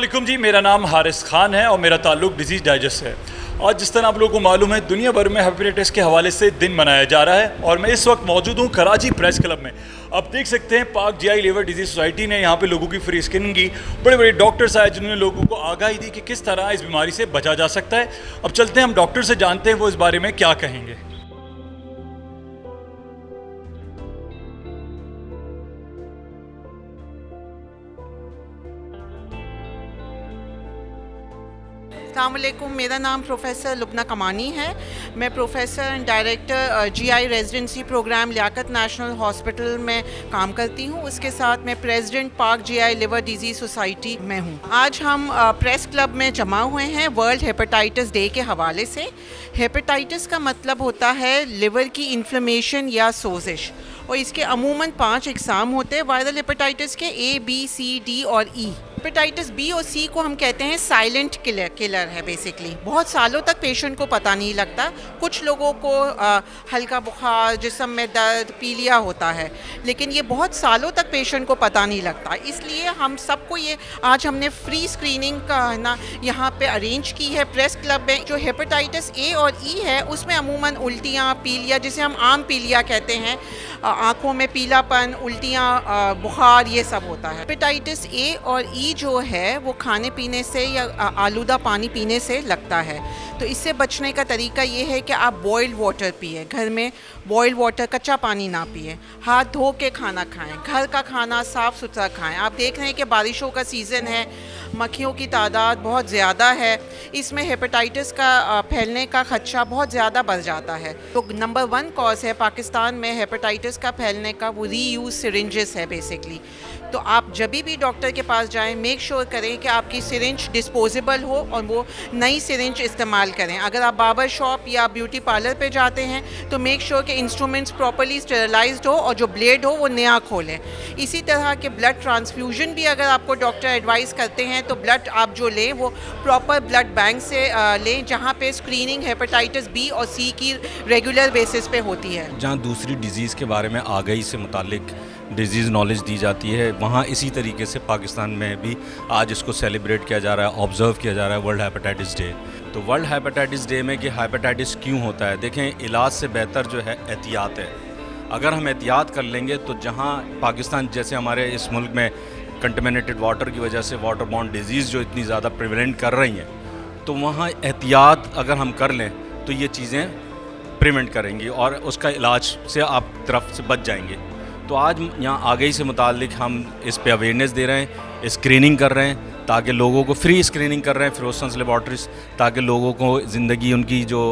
अस्सलामुअलैकुम जी, मेरा नाम हारिस खान है और मेरा ताल्लुक़ डिजीज़ डाइजेस्ट है। आज जिस तरह आप लोगों को मालूम है, दुनिया भर में हेपेटाइटिस के हवाले से दिन मनाया जा रहा है और मैं इस वक्त मौजूद हूँ कराची प्रेस क्लब में। अब देख सकते हैं पाक जीआई लिवर डिजीज़ सोसाइटी ने यहाँ पे लोगों की फ्री स्क्रीनिंग की। बड़े बड़े डॉक्टर्स आए जिन्होंने लोगों को आगाही दी कि किस तरह इस बीमारी से बचा जा सकता है। अब चलते हैं हम डॉक्टर से जानते हैं वो इस बारे में क्या कहेंगे। अस्सलामुअलैकुम, मेरा नाम प्रोफेसर लुबना कमानी है। मैं professor and director GI residency program Liaquat National Hospital में काम करती हूँ। उसके साथ मैं प्रेसिडेंट पाक जीआई लिवर डिजीज़ सोसाइटी में हूँ। आज हम प्रेस क्लब में जमा हुए हैं वर्ल्ड हेपेटाइटिस डे के हवाले से। हेपेटाइटिस का मतलब होता है लिवर की इन्फ्लेमेशन या सोजिश, और इसके अमूमन 5 इकसाम होते हैं वायरल हेपेटाइटिस के, A, B, C, D और E। हेपेटाइटिस बी और सी को हम कहते हैं साइलेंट किलर है बेसिकली। बहुत सालों तक पेशेंट को पता नहीं लगता। कुछ लोगों को हल्का बुखार, जिस्म में दर्द, पीलिया होता है, लेकिन ये बहुत सालों तक पेशेंट को पता नहीं लगता। इसलिए हम सबको ये आज हमने फ्री स्क्रीनिंग का ना यहाँ पे अरेंज की है प्रेस क्लब में। जो हेपेटाइटिस ए और ई है उसमें अमूमन उल्टियाँ, पीलिया, जिसे हम आम पीलिया कहते हैं, आँखों में पीलापन, उल्टियाँ, बुखार, ये सब होता है। हेपेटाइटिस ए और ई जो है वो खाने पीने से या आलूदा पानी पीने से लगता है। तो इससे बचने का तरीका ये है कि आप बॉइल्ड वाटर पिए, घर में बॉइल्ड वाटर, कच्चा पानी ना पिए, हाथ धो के खाना खाएं, घर का खाना साफ़ सुथरा खाएं। आप देख रहे हैं कि बारिशों का सीज़न है, मक्खियों की तादाद बहुत ज़्यादा है, इसमें हेपेटाइटिस का फैलने का खदशा बहुत ज़्यादा बढ़ जाता है। तो नंबर 1 कॉज है पाकिस्तान में हेपेटाइटिस का फैलने का वो रीयूज सिरिंजेस है बेसिकली। तो आप जब भी डॉक्टर के पास जाएं, मेक श्योर करें कि आपकी सिरिंज डिस्पोजेबल हो और वो नई सिरिंज इस्तेमाल करें। अगर आप बार्बर शॉप या ब्यूटी पार्लर पे जाते हैं तो मेक श्योर कि इंस्ट्रूमेंट्स प्रॉपर्ली स्टेरिलाइज्ड हो और जो ब्लेड हो वो नया खोलें। इसी तरह के ब्लड ट्रांसफ्यूजन भी अगर आपको डॉक्टर एडवाइस करते हैं तो ब्लड आप जो लें वो प्रॉपर ब्लड बैंक से लें, जहाँ पे स्क्रीनिंग हेपेटाइटिस बी और सी की रेगुलर बेसिस पे होती है। जहाँ दूसरी डिज़ीज़ के बारे में आगाही से मुतालिक डिज़ीज़ नॉलेज दी जाती है, वहाँ इसी तरीके से पाकिस्तान में भी आज इसको सेलिब्रेट किया जा रहा है, ऑब्ज़र्व किया जा रहा है वर्ल्ड हेपेटाइटिस डे। तो वर्ल्ड हेपेटाइटिस डे में कि हेपेटाइटिस क्यों होता है, देखें, इलाज से बेहतर जो है एहतियात है। अगर हम एहतियात कर लेंगे तो जहाँ पाकिस्तान जैसे हमारे इस मुल्क में कंटेमिनेटेड वाटर की वजह से वाटर बॉर्न डिज़ीज़ जो इतनी ज़्यादा प्रिवेलेंट कर रही हैं, तो वहाँ एहतियात अगर हम कर लें तो ये चीज़ें प्रिवेंट करेंगी और उसका इलाज से आप तरफ से बच जाएंगे। तो आज यहाँ आगे से मुतालिक हम इस पे अवेयरनेस दे रहे हैं, स्क्रीनिंग कर रहे हैं, ताकि लोगों को फ्री स्क्रीनिंग कर रहे हैं फिरोजशंस लेबॉर्ट्रीज, ताकि लोगों को ज़िंदगी उनकी जो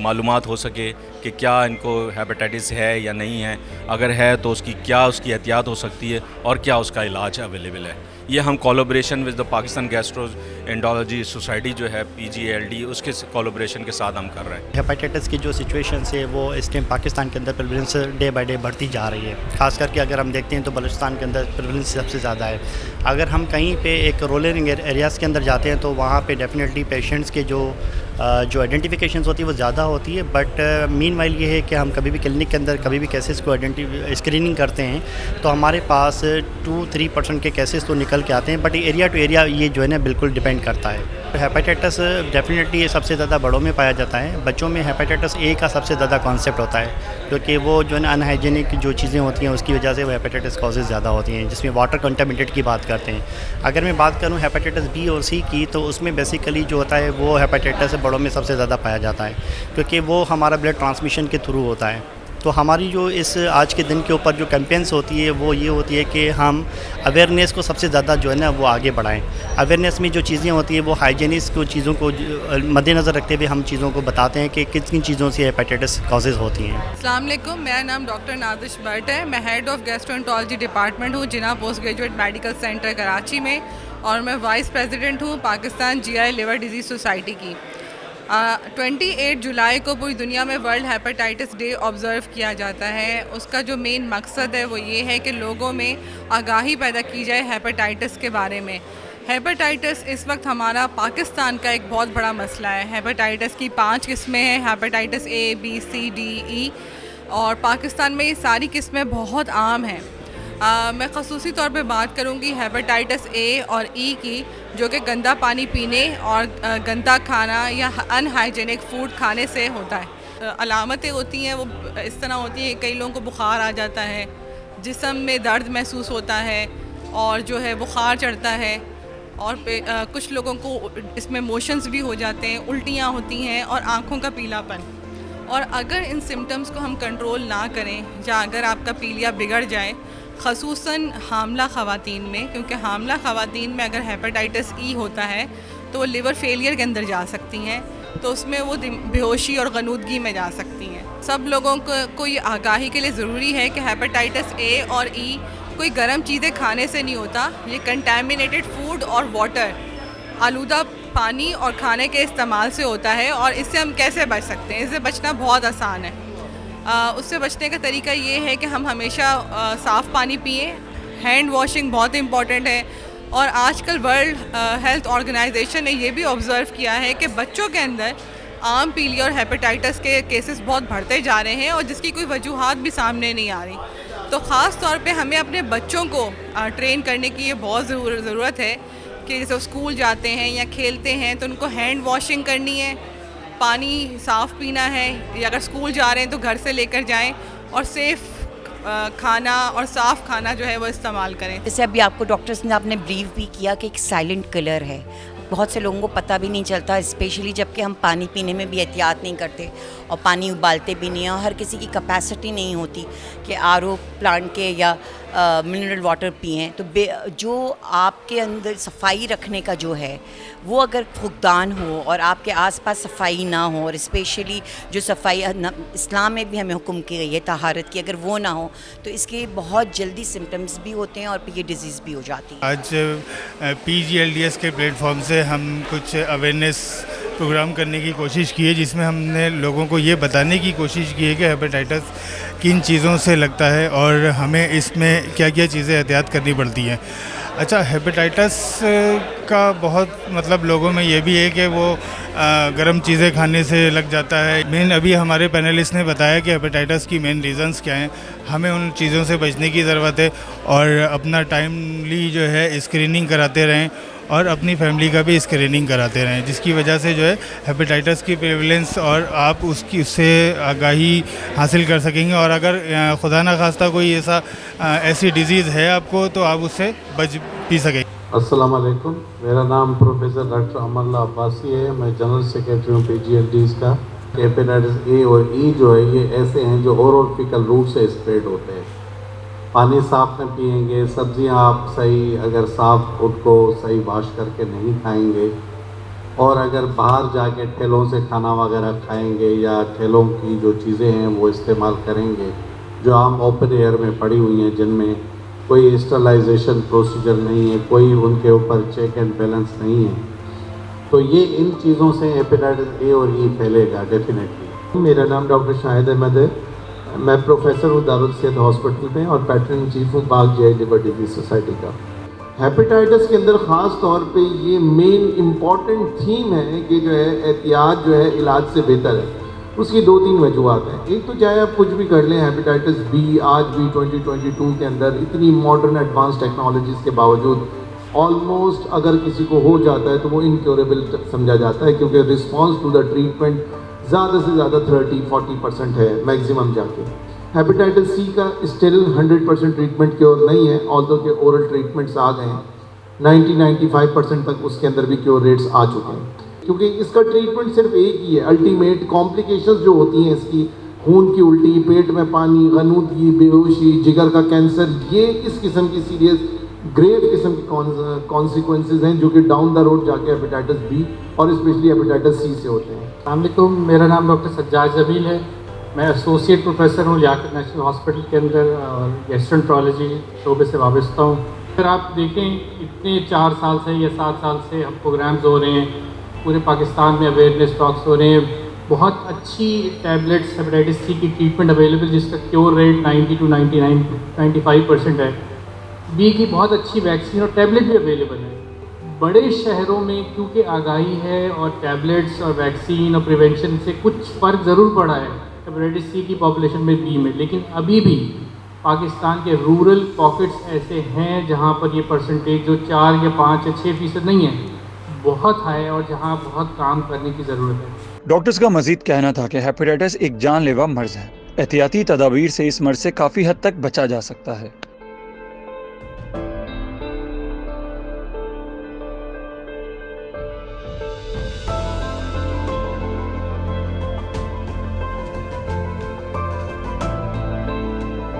मालूमात हो सके कि क्या इनको हेपेटाइटिस है या नहीं है, अगर है तो उसकी एहतियात हो सकती है और क्या उसका इलाज अवेलेबल है। ये हम collaboration with the Pakistan gastroenterology society जो है PGALD, उसके कोलैबोरेशन के साथ हम कर रहे हैं। हेपेटाइटिस की जो सिचुएशन है वो इस टाइम पाकिस्तान के अंदर प्रेवलेंस डे बाय डे बढ़ती जा रही है। ख़ास करके अगर हम देखते हैं तो बलूचिस्तान के अंदर प्रेवलेंस सबसे ज़्यादा है। अगर हम कहीं पे एक रूरल एरियाज़ के अंदर जाते हैं तो वहाँ पे डेफिनेटली पेशेंट्स के जो आइडेंटिफिकेशन होती है वो ज़्यादा होती है। बट मीनवाइल ये है कि हम कभी भी क्लिनिक के अंदर कभी भी केसेस को स्क्रीनिंग करते हैं तो हमारे पास 2-3% के केसेस तो निकल के आते हैं। बट एरिया टू एरिया ये जो है ना बिल्कुल डिपेंड करता है। हेपेटाइटिस डेफिनेटली सबसे ज़्यादा बड़ों में पाया जाता है। बच्चों में हेपेटाइटिस ए का सबसे ज़्यादा कॉन्सेप्ट होता है, क्योंकि वो जो है ना अनहाइजीनिक जो चीज़ें होती हैं उसकी वजह से वो हेपेटाइटिस कॉजेज़ ज़्यादा होती हैं, जिसमें वाटर कंटामिनेटेड की बात करते हैं। अगर मैं बात करूँ हेपेटाइटिस बी और सी की, तो उसमें बेसिकली जो होता है वो हेपेटाइटिस बड़ों में सबसे ज़्यादा पाया जाता है, क्योंकि वो हमारा ब्लड ट्रांसमिशन के थ्रू होता है। तो हमारी जो इस आज के दिन के ऊपर जो कैंपेन्स होती है वो ये होती है कि हम अवेयरनेस को सबसे ज़्यादा जो है ना वो आगे बढ़ाएं। अवेयरनेस में जो चीज़ें होती हैं वो हाइजीनिक्स को चीज़ों को मद्देनज़र रखते हुए हम चीज़ों को बताते हैं कि किन किन चीज़ों से हेपेटाइटिस कॉजेज़ होती हैं। अस्सलाम वालेकुम, मेरा नाम डॉक्टर नादिश भट्ट है। मैं हेड ऑफ़ गैस्ट्रोएंटरोलॉजी डिपार्टमेंट हूँ Jinnah post graduate medical centre Karachi में, और मैं वाइस प्रेसिडेंट हूँ Pakistan GI liver disease society की। 28 जुलाई को पूरी दुनिया में वर्ल्ड हेपेटाइटिस डे ऑब्ज़र्व किया जाता है। उसका जो मेन मकसद है वो ये है कि लोगों में आगाही पैदा की जाए हेपेटाइटिस के बारे में। हेपेटाइटिस इस वक्त हमारा पाकिस्तान का एक बहुत बड़ा मसला है। हेपेटाइटिस की 5 किस्में हैं, hepatitis A, B, C, D, E, और पाकिस्तान में ये सारी किस्में बहुत आम हैं। मैं ख़ुसूसी तौर पे बात करूँगी हेपेटाइटिस ए और ई की, जो कि गंदा पानी पीने और गंदा खाना या अनहाइजेनिक फूड खाने से होता है। अलामतें होती हैं वो इस तरह होती हैं, कई लोगों को बुखार आ जाता है, जिस्म में दर्द महसूस होता है और जो है बुखार चढ़ता है, और कुछ लोगों को इसमें मोशंस भी हो जाते हैं, उल्टियाँ होती हैं और आँखों का पीलापन। और अगर इन सिम्टम्स को हम कंट्रोल ना करें या अगर आपका पीलिया बिगड़ जाए, ख़ुसूसन हामला ख़वातीन में, क्योंकि हामला ख़वातीन में अगर हेपेटाइटिस ई होता है तो वो लिवर फेलियर के अंदर जा सकती हैं, तो उसमें वो बेहोशी और गनूदगी में जा सकती हैं। सब लोगों को ये आगाही के लिए ज़रूरी है कि हेपेटाइटिस ए और ई कोई गर्म चीज़ें खाने से नहीं होता, ये कंटामिनेटेड फूड और वाटर, आलूदा पानी और खाने के इस्तेमाल से होता है। और इससे हम कैसे बच सकते हैं? इससे बचना बहुत आसान है। उससे बचने का तरीका ये है कि हम हमेशा साफ़ पानी पिएं, हैंड वॉशिंग बहुत इम्पॉर्टेंट है। और आजकल वर्ल्ड हेल्थ ऑर्गेनाइजेशन ने ये भी ऑब्ज़र्व किया है कि बच्चों के अंदर आम पीलिया और हेपेटाइटिस के केसेस बहुत बढ़ते जा रहे हैं और जिसकी कोई वजूहात भी सामने नहीं आ रही। तो ख़ास तौर पे हमें अपने बच्चों को ट्रेन करने की ये बहुत ज़रूरत है कि जैसे स्कूल जाते हैं या खेलते हैं तो उनको हैंड वॉशिंग करनी है, पानी साफ़ पीना है, या अगर स्कूल जा रहे हैं तो घर से लेकर जाएं और सेफ़ खाना और साफ़ खाना जो है वो इस्तेमाल करें। जैसे अभी आपको डॉक्टर्स ने आपने ब्रीफ भी किया कि एक साइलेंट किलर है, बहुत से लोगों को पता भी नहीं चलता, स्पेशली जबकि हम पानी पीने में भी एहतियात नहीं करते और पानी उबालते भी नहीं हैं, और हर किसी की कैपेसिटी नहीं होती कि आरओ प्लांट के या मिनरल वाटर पिएं। तो जो आपके अंदर सफाई रखने का जो है वो अगर फुकदान हो और आपके आसपास सफाई ना हो, और स्पेशली जो सफाई इस्लाम में भी हमें हुक्म की गई है तहारत की, अगर वो ना हो तो इसके बहुत जल्दी सिम्टम्स भी होते हैं और फिर ये डिज़ीज़ भी हो जाती है। आज PGLDS के प्लेटफॉर्म से हम कुछ अवेयरनेस प्रोग्राम करने की कोशिश की है, जिसमें हमने लोगों को ये बताने की कोशिश की है कि हेपेटाइटिस किन चीज़ों से लगता है और हमें इसमें क्या क्या चीज़ें एहतियात करनी पड़ती हैं। अच्छा, हेपेटाइटिस का बहुत मतलब लोगों में ये भी है कि वो गर्म चीज़ें खाने से लग जाता है। मेन अभी हमारे पैनलिस्ट ने बताया कि हेपेटाइटिस की मेन रीज़न्स क्या हैं, हमें उन चीज़ों से बचने की ज़रूरत है और अपना टाइमली जो है स्क्रीनिंग कराते रहें और अपनी फैमिली का भी स्क्रीनिंग कराते रहें, जिसकी वजह से जो है हेपेटाइटिस की प्रेवलेंस और आप उससे आगाही हासिल कर सकेंगे। और अगर खुदा न खास्ता कोई ऐसी डिज़ीज़ है आपको तो आप उससे बच भी सकेंगे। अस्सलाम वालेकुम, मेरा नाम प्रोफेसर डॉक्टर अमरुल्लाह अब्बासी है। मैं जनरल सेक्रेटरी हूँ PGLDS का। हेपेटाइटिस ए और ई जो है ये ऐसे हैं जो ओरल फीकल रूट से स्प्रेड होते हैं। पानी साफ़ न पिएंगे, सब्जियां आप सही अगर साफ़ उनको सही वॉश करके नहीं खाएंगे, और अगर बाहर जाके ठेलों से खाना वगैरह खाएंगे या ठेलों की जो चीज़ें हैं वो इस्तेमाल करेंगे जो आम ओपन एयर में पड़ी हुई हैं, जिनमें कोई स्टरलाइजेशन प्रोसीजर नहीं है, कोई उनके ऊपर चेक एंड बैलेंस नहीं है, तो ये इन चीज़ों से हेपेटाइटिस ए और ई फैलेगा डेफिनेटली। मेरा नाम डॉक्टर शाहिद अहमद है। मैं प्रोफेसर हूँ दारुल सेहत हॉस्पिटल में और पैटर्न चीफ हूँ पाक GI लिवर डिजीज सोसाइटी का। हेपेटाइटिस के अंदर ख़ास तौर पे ये मेन इम्पॉर्टेंट थीम है कि जो है एहतियात जो है इलाज से बेहतर है। उसकी 2-3 वजूहत हैं। एक तो चाहे आप कुछ भी कर लें, हेपेटाइटिस बी आज भी 2022 के अंदर इतनी मॉडर्न एडवांस टेक्नोलॉजीज़ के बावजूद ऑलमोस्ट अगर किसी को हो जाता है तो वो इनक्योरेबल समझा जाता है, क्योंकि रिस्पॉन्स टू द ट्रीटमेंट ज़्यादा से ज़्यादा 30-40% है मैक्सिमम जाके। हेपेटाइटिस सी का स्टिल 100% ट्रीटमेंट क्योर नहीं है, ऑल्दो के ओरल ट्रीटमेंट्स आ गए हैं, 90-95% तक उसके अंदर भी क्योर रेट्स आ चुके हैं, क्योंकि इसका ट्रीटमेंट सिर्फ एक ही है। अल्टीमेट कॉम्प्लिकेशंस जो होती हैं इसकी, खून की उल्टी, पेट में पानी, गनूदगी, बेहोशी, जिगर का कैंसर, ये इस किस्म की सीरियस ग्रेव किस्म की कॉन्सिक्वेंसेज हैं जो कि डाउन द रोड जाके हेपेटाइटिस बी और स्पेशली हेपेटाइटिस सी से होते हैं। अस्सलामुअलैकुम, मेरा नाम डॉक्टर सज्जाद जमील है। मैं एसोसिएट प्रोफेसर हूँ लियाकत नेशनल हॉस्पिटल के अंदर और गैस्ट्रोएंटरोलॉजी शोबे से वाबस्ता हूँ। फिर आप देखें इतने 4 साल से या 7 साल से हम प्रोग्राम्स हो रहे हैं, पूरे पाकिस्तान में अवेयरनेस टॉक्स हो रहे हैं, बहुत अच्छी टैबलेट्स हेपेटाइटिस सी की ट्रीटमेंट अवेलेबल जिसका क्योर रेट 90 to 95% है। बी की बहुत अच्छी वैक्सीन और टैबलेट भी अवेलेबल है। बड़े शहरों में क्योंकि आगाही है और टैबलेट्स और वैक्सीन और प्रिवेंशन से कुछ फ़र्क ज़रूर पड़ा है हेपेटाइटिस सी की पॉपुलेशन में बी में, लेकिन अभी भी पाकिस्तान के रूरल पॉकेट्स ऐसे हैं जहाँ पर ये परसेंटेज जो 4 या 5 या 6% नहीं है, बहुत हाई है और जहाँ बहुत काम करने की ज़रूरत है। डॉक्टर्स का मजीद कहना था कि हेपेटाइटिस एक जानलेवा मर्ज है। एहतियाती तदाबीर से इस मर्ज से काफ़ी हद तक बचा जा सकता है।